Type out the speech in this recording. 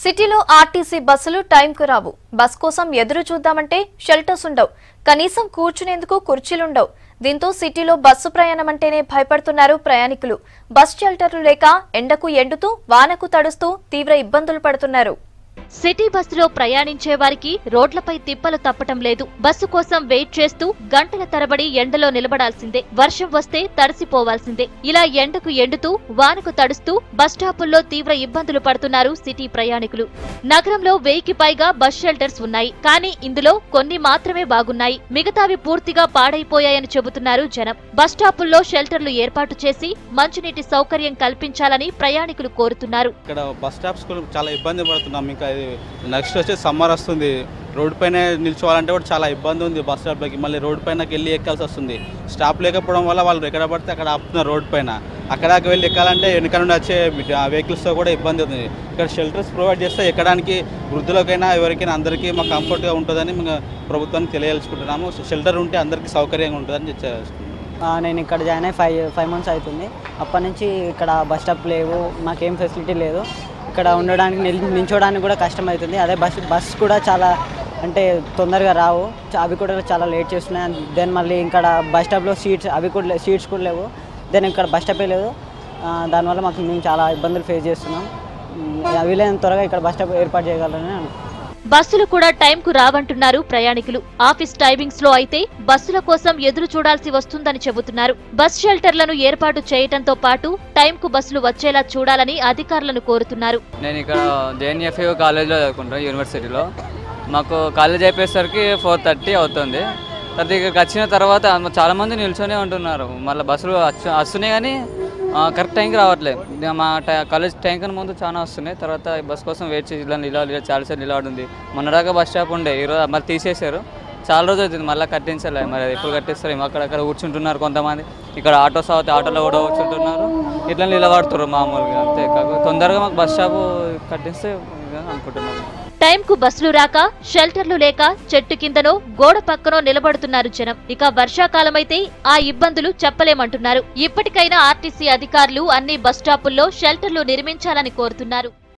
సిటీలో ఆర్టీసీ బస్సులు టైంకు రావు. బస్ కోసం ఎదురు చూద్దామంటే షెల్టర్స్ ఉండవు. కనీసం కూర్చునేందుకు కుర్చీలుండవు. దీంతో సిటీలో బస్సు ప్రయాణం అంటేనే భయపడుతున్నారు ప్రయాణికులు. బస్ షెల్టర్లు లేక ఎండకు ఎండుతూ వానకు తడుస్తూ తీవ్ర ఇబ్బందులు పడుతున్నారు. సిటీ బస్సులో ప్రయాణించే వారికి రోడ్లపై తిప్పలు తప్పటం లేదు. బస్సు కోసం వెయిట్ చేస్తూ గంటల తరబడి ఎండలో నిలబడాల్సిందే. వర్షం వస్తే తడిసిపోవాల్సిందే. ఇలా ఎండకు ఎండుతూ వానకు తడుస్తూ బస్టాపుల్లో తీవ్ర ఇబ్బందులు పడుతున్నారు సిటీ ప్రయాణికులు. నగరంలో 1000కి పైగా బస్ షెల్టర్స్ ఉన్నాయి. కానీ ఇందులో కొన్ని మాత్రమే బాగున్నాయి. మిగతావి పూర్తిగా పాడైపోయాయని చెబుతున్నారు జనం. బస్టాపుల్లో షెల్టర్లు ఏర్పాటు చేసి మంచినీటి సౌకర్యం కల్పించాలని ప్రయాణికులు కోరుతున్నారు. ఇక్కడ బస్ స్టాప్స్ చాలా ఇబ్బంది పడుతున్నాం. ఇంకా నెక్స్ట్ వచ్చి సమ్మర్ వస్తుంది. రోడ్డు పైన నిల్చోవాలంటే కూడా చాలా ఇబ్బంది ఉంది. బస్ స్టాప్లోకి మళ్ళీ రోడ్డు పైనకి వెళ్ళి ఎక్కాల్సి వస్తుంది. స్టాప్ లేకపోవడం వల్ల వాళ్ళు ఎక్కడ పడితే అక్కడ ఆపుతున్నారు రోడ్డు పైన. అక్కడికి వెళ్ళి ఎక్కాలంటే వెనుక నుండి వచ్చే వెహికల్స్తో కూడా ఇబ్బంది అవుతుంది. ఇక్కడ షెల్టర్స్ ప్రొవైడ్ చేస్తే ఎక్కడానికి వృద్ధులకైనా ఎవరికైనా అందరికీ మాకు కంఫర్ట్గా ఉంటుందని మేము ప్రభుత్వానికి తెలియజేసుకుంటున్నాము. షెల్టర్ ఉంటే అందరికీ సౌకర్యంగా ఉంటుందని తెలియజేసుకుంటున్నాము. నేను ఇక్కడ జాయిన్ అయ్యి ఫైవ్ మంత్స్ అవుతుంది. అప్పటి నుంచి ఇక్కడ బస్ స్టాప్ లేవు, మాకేం ఫెసిలిటీ లేదు. ఇక్కడ ఉండడానికి నిల్చోడానికి కూడా కష్టం అవుతుంది. అదే బస్ కూడా చాలా అంటే తొందరగా రావు, అవి కూడా చాలా లేట్ చేస్తున్నాయి. దెన్ మళ్ళీ ఇక్కడ బస్ స్టాప్లో సీట్స్ కూడా లేవు. దెన్ ఇక్కడ బస్ స్టాపే లేదు. దానివల్ల మేము చాలా ఇబ్బందులు ఫేస్ చేస్తున్నాం. వీలైనంత త్వరగా ఇక్కడ బస్ స్టాప్ ఏర్పాటు చేయగలరని బస్సులు కూడా టైంకు రావంటున్నారు ప్రయాణికులు. ఆఫీస్ టైమింగ్స్ లో అయితే బస్సుల కోసం ఎదురు చూడాల్సి వస్తుందని చెబుతున్నారు. బస్ షెల్టర్లను ఏర్పాటు చేయడంతో పాటు టైంకు బస్సులు వచ్చేలా చూడాలని అధికారులను కోరుతున్నారు. నేను ఇక్కడ జేఎన్ఎఫ్యూ కాలేజ్లో చదువుకుంటాను, యూనివర్సిటీలో. మాకు కాలేజ్ అయిపోయేసరికి 4:30 అవుతుంది. తర్వాత ఇక్కడికి వచ్చిన తర్వాత చాలామంది నిల్చొనే ఉంటున్నారు. మళ్ళీ బస్సులు వస్తున్నాయి కానీ కరెక్ట్ టైంకి రావట్లేదు. మా కాలేజ్ టైం కన్నా ముందు చాలా వస్తున్నాయి. తర్వాత బస్ కోసం వెయిట్ చేసి ఇలా చాలాసేపు నిలబడింది. మొన్నదాకా బస్ స్టాప్ ఉండే, ఈరోజు మళ్ళీ తీసేశారు. చాలా రోజులు అవుతుంది, మళ్ళీ కట్టించాలి. మరి ఎప్పుడు కట్టిస్తారు? అక్కడక్కడ కూర్చుంటున్నారు కొంతమంది. ఇక్కడ ఆటోస్ అవుతాయి, ఆటోలో కూడా కూర్చుంటున్నారు. ఇట్లా నిలబడుతున్నారు మామూలుగా. అంతే కాక తొందరగా మాకు బస్ స్టాప్ కట్టిస్తే అనుకుంటున్నాను. టైంకు బస్సులు రాక, షెల్టర్లు లేక చెట్టు కిందనో గోడ పక్కనో నిలబడుతున్నారు జనం. ఇక వర్షాకాలమైతే ఆ ఇబ్బందులు చెప్పలేమంటున్నారు. ఇప్పటికైనా ఆర్టీసీ అధికారులు అన్ని బస్టాపుల్లో షెల్టర్లు నిర్మించాలని కోరుతున్నారు.